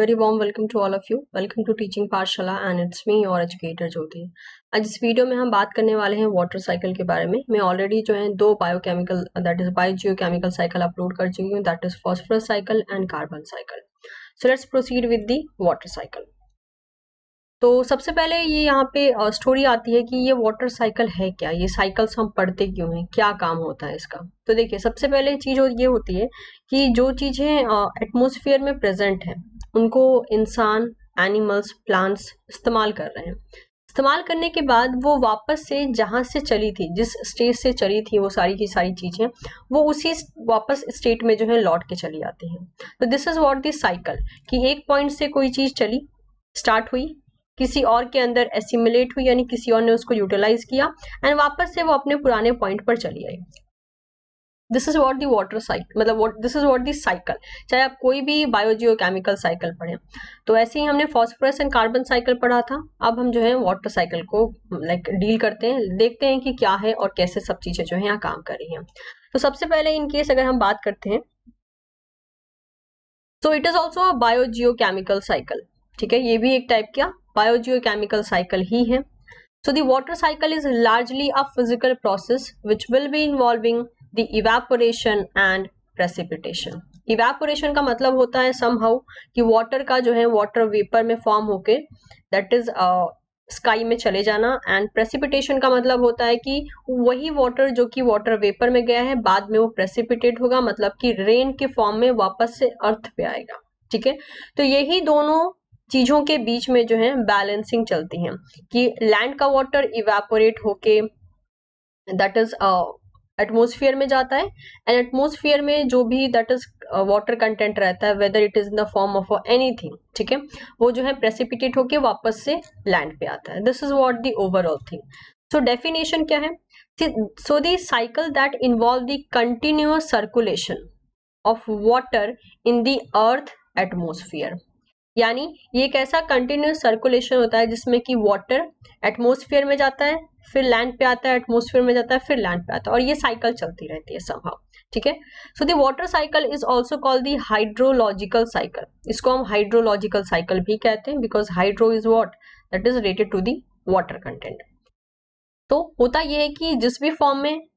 Very warm welcome to all of you. Welcome to Teaching पाठशाला and it's me your educator ज्योति. आज इस video में हम बात करने वाले हैं वाटर साइकिल के बारे में. मैं ऑलरेडी जो है दो biochemical that is biogeochemical cycle upload कर चुकी हूँ, that is phosphorus cycle and carbon cycle. So let's proceed with the water cycle. तो सबसे पहले ये यहाँ पे स्टोरी आती है कि ये वाटर साइकिल है क्या, ये साइकिल्स हम पढ़ते क्यों हैं, क्या काम होता है इसका. तो देखिए सबसे पहले चीज ये होती है कि जो चीजें एटमॉस्फेयर में प्रेजेंट है उनको इंसान, एनिमल्स, प्लांट्स इस्तेमाल कर रहे हैं. इस्तेमाल करने के बाद वो वापस से जहाँ से चली थी, जिस स्टेट से चली थी वो सारी की सारी चीजें वो उसी वापस स्टेट में जो है लौट के चली आती हैं. तो this is what the cycle, कि एक पॉइंट से कोई चीज चली, स्टार्ट हुई, किसी और के अंदर एसिमुलेट हुई यानी किसी और ने उसको यूटिलाइज किया एंड वापस से वो अपने पुराने पॉइंट पर चली आई. This is what the water cycle, मतलब this is what the cycle. चाहे आप कोई भी बायोजियोकेमिकल साइकिल पढ़ें. तो ऐसे ही हमने फॉस्फोरस एंड कार्बन साइकिल पढ़ा था. अब हम जो है वाटर साइकिल को डील करते हैं, देखते हैं कि क्या है और कैसे सब चीजें जो है यहाँ काम कर रही हैं. तो सबसे पहले इन केस अगर हम बात करते हैं, सो it is also a biogeochemical cycle. ठीक है, ये भी एक टाइप का बायोजियोकेमिकल साइकिल ही है. So the water cycle is largely a physical process which will be involving the evaporation and precipitation. Evaporation का मतलब होता है somehow कि water का जो है water vapor में form होके that is sky में चले जाना, and precipitation का मतलब होता है कि वही water जो कि water vapor में गया है बाद में वो precipitate होगा, मतलब कि rain के form में वापस से अर्थ पे आएगा. ठीक है, तो यही दोनों चीजों के बीच में जो है बैलेंसिंग चलती है कि लैंड का वाटर इवेपोरेट होके दैट इज एटमॉस्फेयर में जाता है एंड एटमॉस्फेयर में जो भी दैट इज वाटर कंटेंट रहता है, whether it is in the form of anything, ठीक है, वो जो है प्रेसिपिटेट होके वापस से लैंड पे आता है. This is what the overall thing. So definition क्या है? So the cycle that involve the continuous circulation of water in the earth atmosphere. यानी ये एक ऐसा कंटिन्यूस सर्कुलेशन होता है जिसमें कि वाटर एटमॉस्फेयर में जाता है, फिर लैंड पे आता है, एटमॉस्फेयर में जाता है, फिर लैंड पे आता है, और ये साइकिल चलती रहती है समहाउ. ठीक है, so the water cycle is also called the hydrological cycle. इसको हम हाइड्रोलॉजिकल साइकिल भी कहते हैं because hydro is what, that is related to the water content. तो होता ये है कि जिस भी फॉर्म में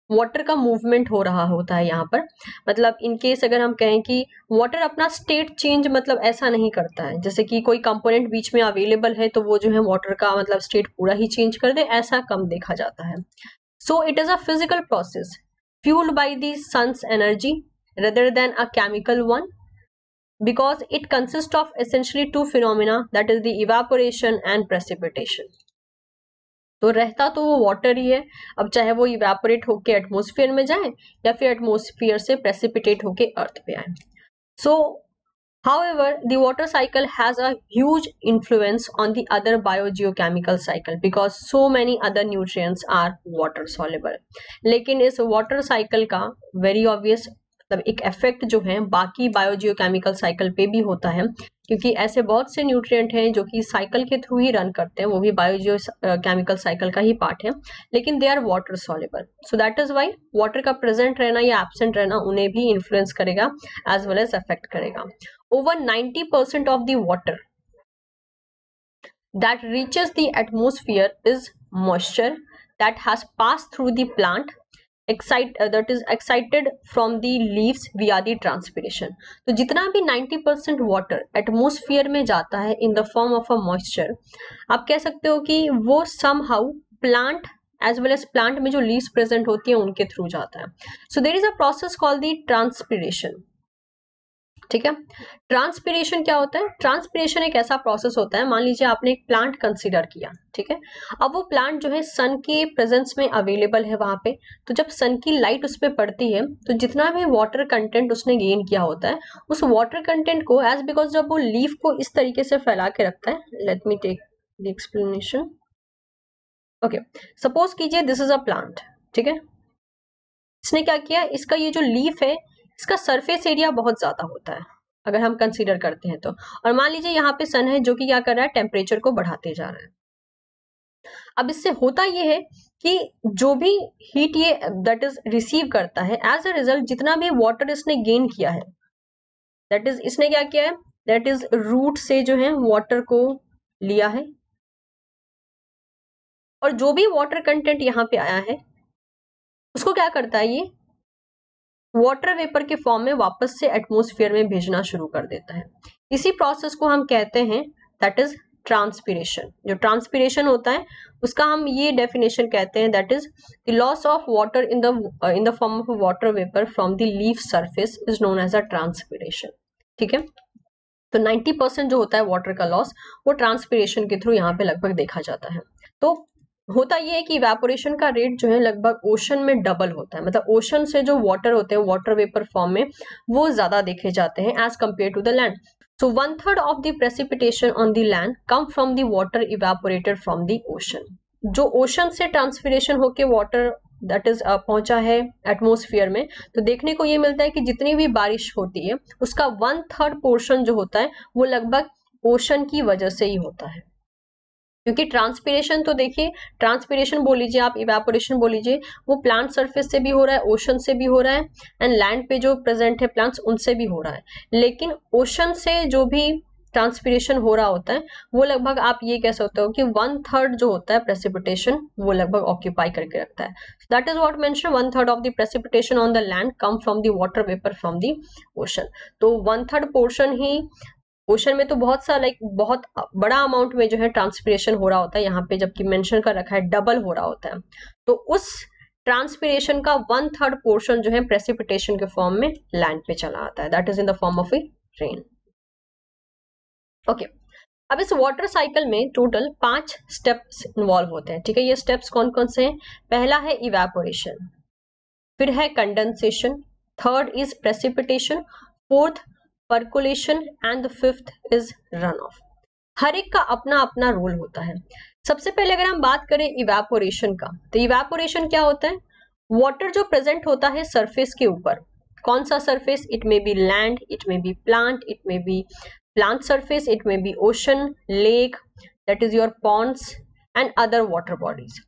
वाटर का मूवमेंट हो रहा होता है यहाँ पर, मतलब इन केस अगर हम कहें कि वाटर अपना स्टेट चेंज मतलब ऐसा नहीं करता है जैसे कि कोई कंपोनेंट बीच में अवेलेबल है तो वो जो है वाटर का मतलब स्टेट पूरा ही चेंज कर दे, ऐसा कम देखा जाता है. So it is a physical process fuelled by the sun's energy rather than a chemical one because it consists of essentially two phenomena, that is the evaporation and precipitation. तो रहता तो वो वाटर ही है, अब चाहे वो इवेपोरेट होके atmosphere में जाए या फिर एटमॉस्फेयर से प्रेसिपिटेट होके अर्थ पे आए. सो however the water cycle has a huge influence on the other biogeochemical cycle because so many other nutrients are water soluble. लेकिन इस water cycle का very obvious मतलब एक इफेक्ट जो है बाकी बायोजियोकेमिकल साइकिल पे भी होता है, क्योंकि ऐसे बहुत से न्यूट्रिएंट हैं जो कि साइकिल के थ्रू ही रन करते हैं, वो भी बायोजियोकेमिकल साइकिल का ही पार्ट है, लेकिन they are water soluble. So that is why water का प्रेजेंट रहना या एब्सेंट रहना उन्हें भी इन्फ्लुएंस करेगा एज वेल एज अफेक्ट करेगा. Over 90% of the water that reaches the atmosphere is moisture that has pass through the plant that is excited from the leaves via the transpiration. तो जितना भी 90% water atmosphere में जाता है in the form of a moisture, आप कह सकते हो कि वो somehow plant as well as plant में जो लीव्स प्रेजेंट होती है उनके थ्रू जाता है. So there is a process called the transpiration. ठीक है, ट्रांसपिरेशन क्या होता है? ट्रांसपिरेशन एक ऐसा प्रोसेस होता है, मान लीजिए आपने एक प्लांट कंसीडर किया, ठीक है, अब वो प्लांट जो है सन के प्रेजेंस में अवेलेबल है वहां पे, तो जब सन की लाइट उस पर पड़ती है तो जितना भी वाटर कंटेंट उसने गेन किया होता है उस वाटर कंटेंट को एज बिकॉज जब वो लीफ को इस तरीके से फैला के रखता है, let me take the explanation. Okay, suppose कीजिए दिस इज अ प्लांट. ठीक है, इसने क्या किया, इसका ये जो लीफ है इसका सरफेस एरिया बहुत ज्यादा होता है अगर हम कंसीडर करते हैं तो, और मान लीजिए यहाँ पे सन है जो कि क्या कर रहा है, टेम्परेचर को बढ़ाते जा रहा है. अब इससे होता ये है कि जो भी हीट ये दैट इज रिसीव करता है, एज अ रिजल्ट जितना भी वाटर इसने गेन किया है, दैट इज इसने क्या किया है, दैट इज रूट से जो है वाटर को लिया है, और जो भी वाटर कंटेंट यहाँ पे आया है उसको क्या करता है, ये वाटर वेपर के फॉर्म में वापस से एटमॉस्फेयर में भेजना शुरू कर देता है। इसी प्रोसेस को हम कहते हैं दैट इज ट्रांसपिरेशन। जो ट्रांसपिरेशन होता है उसका हम ये डेफिनेशन कहते हैं that is the loss of water in the form of water vapour from the leaf surface is known as a transpiration. ठीक है, तो 90% जो होता है वाटर का लॉस वो ट्रांसपिरेशन के थ्रू यहाँ पे लगभग देखा जाता है। तो होता ये है कि इवेपोरेशन का रेट जो है लगभग ओशन में डबल होता है, मतलब ओशन से जो वाटर होते हैं वाटर वेपर फॉर्म में वो ज्यादा देखे जाते हैं as compare to the land. So 1/3 of the precipitation on the land come from the water evaporated from the ocean. जो ओशन से ट्रांसपिरेशन होके वाटर दैट इज पहुंचा है एटमॉस्फेयर में, तो देखने को ये मिलता है कि जितनी भी बारिश होती है उसका 1/3 पोर्शन जो होता है वो लगभग ओशन की वजह से ही होता है। क्योंकि ट्रांसपिरेशन तो देखिए, ट्रांसपिरेशन बोल लीजिए आप, इवेपोरेशन बोल लीजिए, वो प्लांट सरफेस से भी हो रहा है, ओशन से भी हो रहा है, एंड लैंड पे जो प्रेजेंट है प्लांट्स उनसे भी हो रहा है। लेकिन ओशन से जो भी ट्रांसपिरेशन हो रहा होता है वो लगभग आप ये कह सकते हो कि 1/3 जो होता है प्रेसिपिटेशन वो लगभग ऑक्यूपाई करके रखता है। That is what mention 1/3 of the precipitation on the land come from the water vapour from the ocean. तो 1/3 पोर्शन ही ओशन में तो बहुत सा बहुत बड़ा अमाउंट में जो है ट्रांसपिरेशन हो रहा होता है, यहाँ पे जबकि मेंशन कर रखा है डबल हो रहा होता है। तो उस ट्रांसपिरेशन का 1/3 पोर्शन जो है प्रेसिपिटेशन के फॉर्म में लैंड पे चला आता है, that is in the form of A rain. Okay, अब इस वाटर साइकिल में टोटल 5 स्टेप्स इन्वॉल्व होते हैं। ठीक है, ये स्टेप्स कौन कौन से हैं? पहला है इवेपोरेशन, फिर है condensation, third is precipitation, fourth percolation and the fifth is run off. हर एक का अपना अपना रोल होता है। सबसे पहले अगर हम बात करें इवेपोरेशन का, तो इवेपोरेशन क्या होता है? वाटर जो प्रेजेंट होता है सरफेस के ऊपर, कौन सा surface? It may be land, it may be plant, it may be plant surface, it may be ocean, lake, that is your Pond's and other water bodies.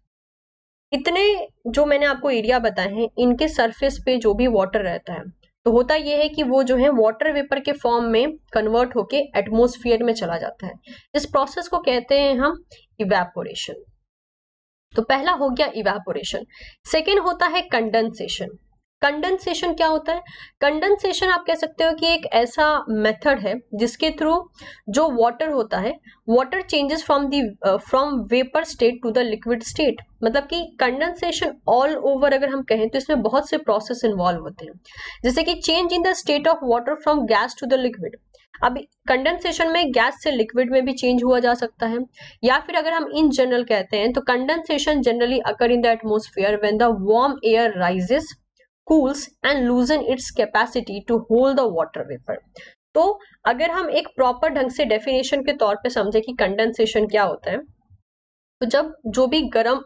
इतने जो मैंने आपको एरिया बताए हैं, इनके सरफेस पे जो भी वाटर रहता है तो होता यह है कि वो जो है वाटर वेपर के फॉर्म में कन्वर्ट होके एटमॉस्फेयर में चला जाता है। इस प्रोसेस को कहते हैं हम इवेपोरेशन। तो पहला हो गया इवेपोरेशन। सेकेंड होता है कंडेंसेशन। कंडेंसेशन क्या होता है? कंडेंसेशन आप कह सकते हो कि एक ऐसा मेथड है जिसके थ्रू जो वाटर होता है, water changes from vapour state to the liquid state. मतलब कि कंडेंसेशन ऑल ओवर अगर हम कहें तो इसमें बहुत से प्रोसेस इन्वॉल्व होते हैं, जैसे कि change in the state of water from gas to the liquid. अब कंडेंसेशन में गैस से लिक्विड में भी चेंज हुआ जा सकता है, या फिर अगर हम इन जनरल कहते हैं तो condensation generally occur in the atmosphere when the warm air rises, cools and loosen its capacity to hold the water vapor। तो अगर हम एक प्रॉपर ढंग से डेफिनेशन के तौर पे समझे कि कंडेंसेशन क्या होता है, तो जब जो भी गर्म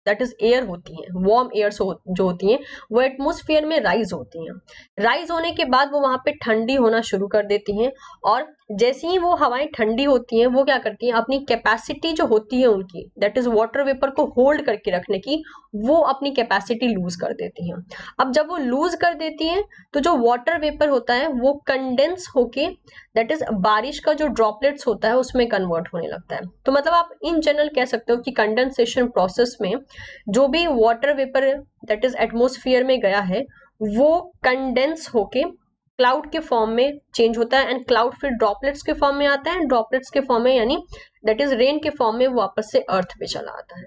दैट इज एयर होती है, वार्म एयर जो होती हैं वो एटमॉस्फेयर में राइज होती हैं। राइज होने के बाद वो वहां पे ठंडी होना शुरू कर देती हैं, और जैसे ही वो हवाएं ठंडी होती हैं वो क्या करती हैं, अपनी कैपेसिटी जो होती है उनकी दैट इज वाटर वेपर को होल्ड करके रखने की, वो अपनी कैपेसिटी लूज कर देती हैं। अब जब वो लूज कर देती हैं तो जो वाटर वेपर होता है वो कंडेंस होके दैट इज बारिश का जो ड्रॉपलेट्स होता है उसमें कन्वर्ट होने लगता है। तो मतलब आप इन जनरल कह सकते हो कि कंडेंसेशन प्रोसेस में जो भी water vapour that is atmosphere में गया है वो कंडेंस होके क्लाउड के फॉर्म में चेंज होता है, एंड क्लाउड फिर ड्रॉपलेट्स के फॉर्म में आता है, ड्रॉपलेट्स के फॉर्म में यानी दैट इज रेन के फॉर्म में वापस से अर्थ पे चला आता है।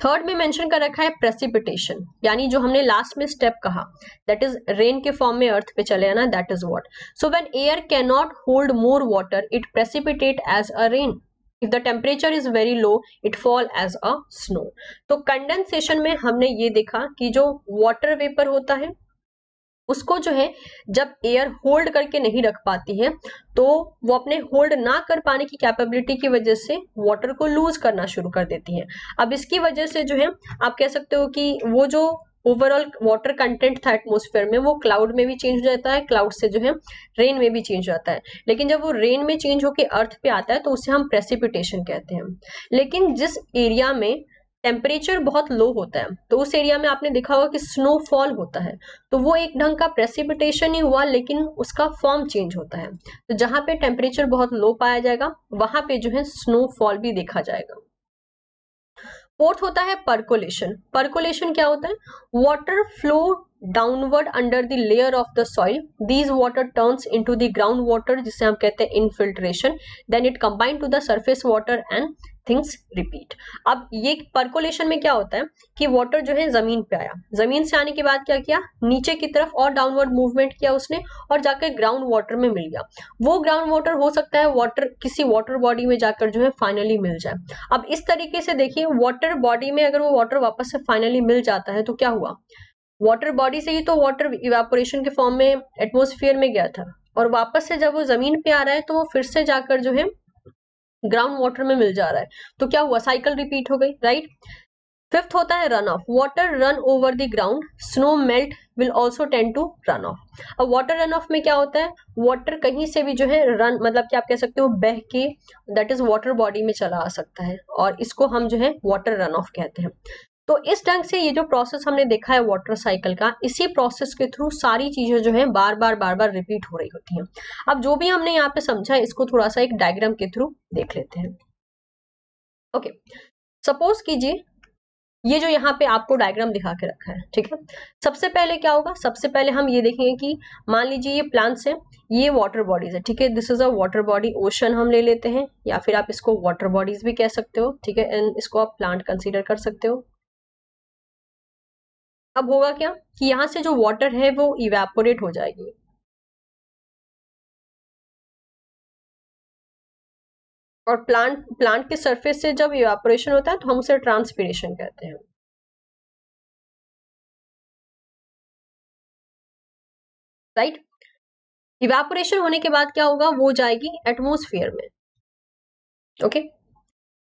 थर्ड में मेंशन कर रखा है प्रेसिपिटेशन, यानी जो हमने लास्ट में स्टेप कहा दैट इज रेन के फॉर्म में अर्थ पे चले आना, that is what. So when air can not hold more water it precipitate as a rain. If the temperature is very low, it fall as a snow। तो condensation में हमने ये देखा कि जो वाटर वेपर होता है उसको जो है जब एयर होल्ड करके नहीं रख पाती है तो वो अपने होल्ड ना कर पाने की कैपेबिलिटी की वजह से वाटर को लूज करना शुरू कर देती है। अब इसकी वजह से जो है आप कह सकते हो कि वो जो ओवरऑल वाटर कंटेंट था एटमॉस्फेयर में वो क्लाउड में भी चेंज हो जाता है, क्लाउड से जो है रेन में भी चेंज हो जाता है। लेकिन जब वो रेन में चेंज होकर अर्थ पे आता है तो उसे हम प्रेसिपिटेशन कहते हैं। लेकिन जिस एरिया में टेम्परेचर बहुत लो होता है तो उस एरिया में आपने देखा होगा कि स्नोफॉल होता है, तो वो एक ढंग का प्रेसिपिटेशन ही हुआ लेकिन उसका फॉर्म चेंज होता है। तो जहां पे टेम्परेचर बहुत लो पाया जाएगा वहां पे जो है स्नोफॉल भी देखा जाएगा। फोर्थ होता है परकोलेशन। परकोलेशन क्या होता है? Water flow downward under the layer of the soil, these water turns into the ground water जिसे हम कहते हैं infiltration, then it combine to the surface water and things repeat. अब ये परकोलेशन में क्या होता है कि वाटर जो है जमीन पे आया, जमीन से आने के बाद क्या किया, नीचे की तरफ और डाउनवर्ड मूवमेंट किया उसने और जाकर ग्राउंड वाटर में मिल गया। वो ग्राउंड वाटर हो सकता है वाटर किसी वाटर बॉडी में जाकर जो है फाइनली मिल जाए। अब इस तरीके से देखिए वाटर बॉडी में अगर वो वाटर वापस से फाइनली मिल जाता है तो क्या हुआ, वाटर बॉडी से ही तो वाटर इवेपोरेशन के फॉर्म में एटमॉस्फेयर में गया था और वापस से जब वो जमीन पे आ रहा है तो वो फिर से जाकर जो है ग्राउंड वाटर में मिल जा रहा है, तो क्या हुआ, साइकिल रिपीट हो गई, राइट। फिफ्थ होता है run off. Water run over the ground, snow melt will also tend to run off. अब वाटर रन ऑफ में क्या होता है, वाटर कहीं से भी जो है रन मतलब कि आप कह सकते हो बह के दैट इज वाटर बॉडी में चला आ सकता है और इसको हम जो है वाटर रन ऑफ कहते हैं। तो इस ढंग से ये जो प्रोसेस हमने देखा है वाटर साइकिल का, इसी प्रोसेस के थ्रू सारी चीजें जो है बार बार रिपीट हो रही होती हैं। अब जो भी हमने यहाँ पे समझा है इसको थोड़ा सा एक डायग्राम के थ्रू देख लेते हैं। ओके, सपोज कीजिए ये जो यहाँ पे आपको डायग्राम दिखा के रखा है, ठीक है। सबसे पहले क्या होगा, सबसे पहले हम ये देखेंगे कि मान लीजिए ये प्लांट्स है, ये वाटर बॉडीज है, ठीक है। This is a water body, ocean हम ले लेते हैं या फिर आप इसको वाटर बॉडीज भी कह सकते हो, ठीक है, एंड इसको आप प्लांट कंसीडर कर सकते हो। अब होगा क्या कि यहाँ से जो वाटर है वो इवेपोरेट हो जाएगी और प्लांट के सरफेस से जब इवेपोरेशन होता है तो हम उसे ट्रांसपीरेशन कहते हैं, राइट। इवेपोरेशन होने के बाद क्या होगा, वो जाएगी एटमॉस्फेयर में, ओके।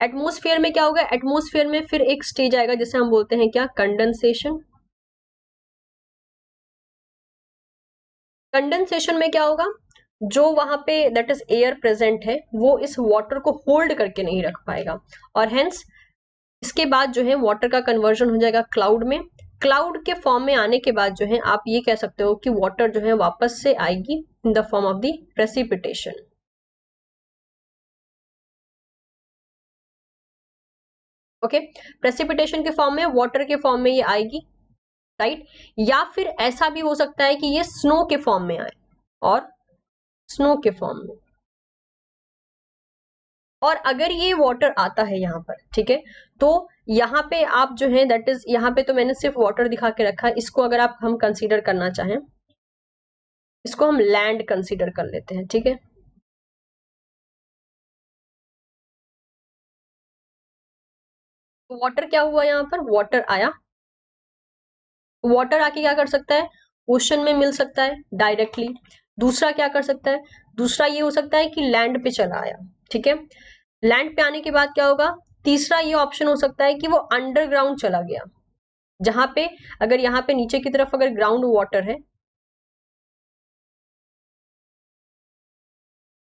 एटमॉस्फेयर में क्या होगा, एटमॉस्फेयर में फिर एक स्टेज आएगा जिसे हम बोलते हैं क्या, कंडेंसेशन। कंडेंसेशन में क्या होगा, जो वहां पे दैट इज एयर प्रेजेंट है वो इस वाटर को होल्ड करके नहीं रख पाएगा और हेंस इसके बाद जो है वाटर का कन्वर्जन हो जाएगा क्लाउड में। क्लाउड के फॉर्म में आने के बाद जो है आप ये कह सकते हो कि वाटर जो है वापस से आएगी इन the form of the precipitation, okay. Precipitation के फॉर्म में, वाटर के फॉर्म में ये आएगी, राइट। या फिर ऐसा भी हो सकता है कि ये स्नो के फॉर्म में आए और स्नो के फॉर्म में, और अगर ये वाटर आता है यहाँ पर, ठीक है, तो यहाँ पे आप जो है दैट इज यहाँ पे तो मैंने सिर्फ वाटर दिखा के रखा है, इसको अगर आप हम कंसीडर करना चाहें, इसको हम लैंड कंसीडर कर लेते हैं, ठीक है। तो वाटर क्या हुआ, यहाँ पर वाटर आया, वाटर आके क्या कर सकता है, ओशन में मिल सकता है डायरेक्टली। दूसरा क्या कर सकता है, दूसरा ये हो सकता है कि लैंड पे चला आया, ठीक है। लैंड पे आने के बाद क्या होगा, तीसरा ये ऑप्शन हो सकता है कि वो अंडरग्राउंड चला गया, जहां पे अगर यहाँ पे नीचे की तरफ अगर ग्राउंड वाटर है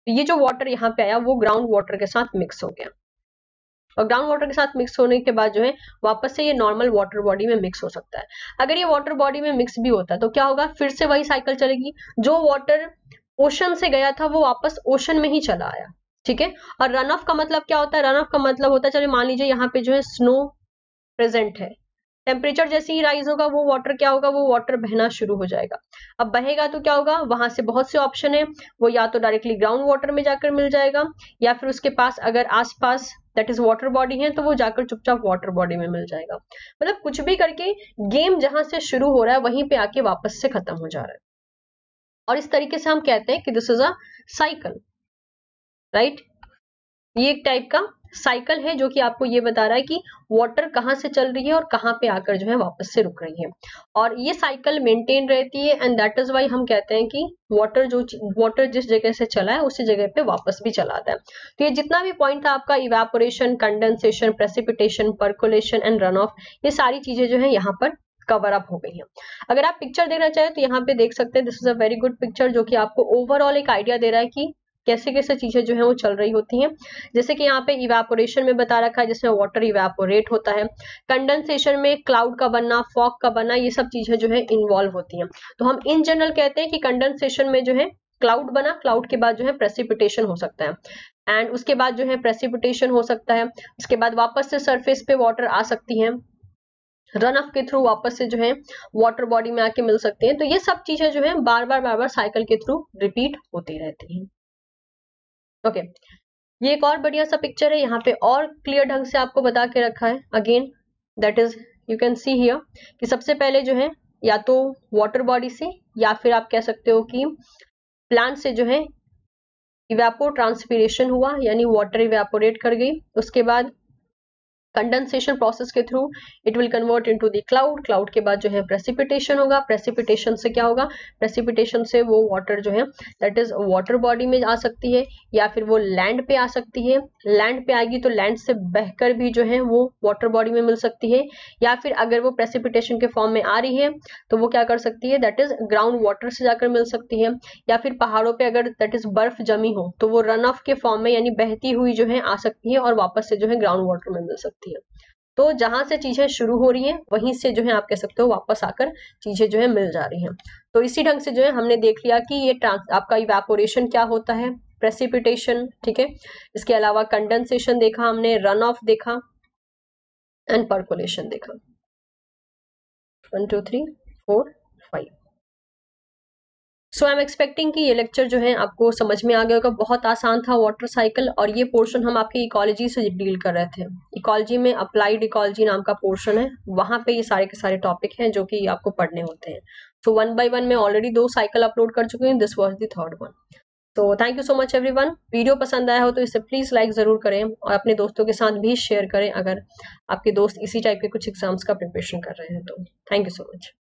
तो ये जो वाटर यहाँ पे आया वो ग्राउंड वाटर के साथ मिक्स हो गया और ग्राउंड वाटर के साथ मिक्स होने के बाद जो है वापस से ये नॉर्मल वाटर बॉडी में मिक्स हो सकता है। अगर ये वाटर बॉडी में मिक्स भी होता है तो क्या होगा, फिर से वही साइकिल चलेगी, जो वाटर ओशन से गया था वो वापस ओशन में ही चला आया, ठीक है। और रन ऑफ का मतलब क्या होता है, रन ऑफ का मतलब होता है, चलिए मान लीजिए यहाँ पे जो है स्नो प्रेजेंट है, टेम्परेचर जैसे ही राइज होगा वो वाटर क्या होगा, वो वाटर बहना शुरू हो जाएगा। अब बहेगा तो क्या होगा, वहां से बहुत से ऑप्शन है, वो या तो डायरेक्टली ग्राउंड वाटर में जाकर मिल जाएगा या फिर उसके पास अगर आसपास दैट इज वाटर बॉडी है तो वो जाकर चुपचाप वाटर बॉडी में मिल जाएगा। मतलब कुछ भी करके गेम जहां से शुरू हो रहा है वहीं पे आके वापस से खत्म हो जा रहा है और इस तरीके से हम कहते हैं कि this is a cycle, right. ये एक टाइप का साइकिल है जो कि आपको ये बता रहा है कि वाटर कहाँ से चल रही है और कहाँ पे आकर जो है वापस से रुक रही है और ये साइकिल मेंटेन रहती है एंड दैट इज वाई हम कहते हैं कि वाटर जिस जगह से चला है उसी जगह पे वापस भी चला आता है। तो ये जितना भी पॉइंट था आपका, evaporation, condensation, precipitation, percolation and run of, ये सारी चीजें जो है यहाँ पर कवर अप हो गई है। अगर आप पिक्चर देखना चाहें तो यहाँ पे देख सकते हैं, this is a very good picture जो कि आपको ओवरऑल एक आइडिया दे रहा है कि कैसे कैसे चीजें जो है वो चल रही होती हैं। जैसे कि यहाँ पे इवेपोरेशन में बता रखा है जिसमें वाटर इवेपोरेट होता है, कंडेंसेशन में क्लाउड का बनना, फॉग का बनना, ये सब चीजें जो है इन्वॉल्व होती हैं। तो हम इन जनरल कहते हैं कि कंडेंसेशन में जो है क्लाउड बना, क्लाउड के बाद जो है प्रेसिपिटेशन हो सकता है, एंड उसके बाद जो है प्रेसिपिटेशन हो सकता है, उसके बाद वापस से सरफेस पे वाटर आ सकती है, रन ऑफ के थ्रू वापस से जो है वाटर बॉडी में आके मिल सकते हैं। तो ये सब चीजें जो है बार बार साइकिल के थ्रू रिपीट होती रहती हैं। ओके, ये एक और बढ़िया सा पिक्चर है, यहाँ पे और क्लियर ढंग से आपको बता के रखा है। Again that is you can see here कि सबसे पहले जो है या तो वाटर बॉडी से या फिर आप कह सकते हो कि प्लांट से जो है इवेपो ट्रांसपीरेशन हुआ, यानी वाटर इवेपोरेट कर गई। उसके बाद कंडेंसेशन प्रोसेस के through it will convert into the cloud, cloud के बाद जो है प्रेसिपिटेशन होगा, प्रेसिपिटेशन से क्या होगा, प्रेसिपिटेशन से वो वाटर जो है दैट इज वाटर बॉडी में आ सकती है, या फिर वो लैंड पे आ सकती है, लैंड पे आएगी तो लैंड से बहकर भी जो है वो वाटर बॉडी में मिल सकती है, या फिर अगर वो प्रेसिपिटेशन के फॉर्म में आ रही है तो वो क्या कर सकती है, दैट इज ग्राउंड वाटर से जाकर मिल सकती है, या फिर पहाड़ों पे अगर दैट इज बर्फ जमी हो तो वो रन ऑफ के फॉर्म में यानी बहती हुई जो है आ सकती है और वापस से जो है ग्राउंड वाटर में मिल सकती है। तो जहां से चीजें शुरू हो रही हैं वहीं से जो है आप कह सकते हो वापस आकर चीजें जो है मिल जा रही हैं। तो इसी ढंग से जो है हमने देख लिया कि ये आपका इवेपोरेशन क्या होता है, प्रेसिपिटेशन, ठीक है। इसके अलावा कंडेंसेशन देखा हमने, रन ऑफ देखा एंड परकोलेशन देखा। 1 2 3 4 5। सो आई एम एक्सपेक्टिंग कि ये लेक्चर जो है आपको समझ में आ गया होगा। बहुत आसान था वाटर साइकिल, और ये पोर्शन हम आपके इकोलॉजी से डील कर रहे थे। इकोलॉजी में अप्लाइड इकोलॉजी नाम का पोर्शन है, वहां पे ये सारे के सारे टॉपिक हैं जो कि आपको पढ़ने होते हैं। सो 1 by 1 में ऑलरेडी 2 साइकिल अपलोड कर चुके हैं, this was the third one. तो thank you so much everyone. Video पसंद आया हो तो इसे प्लीज लाइक जरूर करें और अपने दोस्तों के साथ भी शेयर करें अगर आपके दोस्त इसी टाइप के कुछ एग्जाम्स का प्रिपरेशन कर रहे हैं तो। Thank you so much.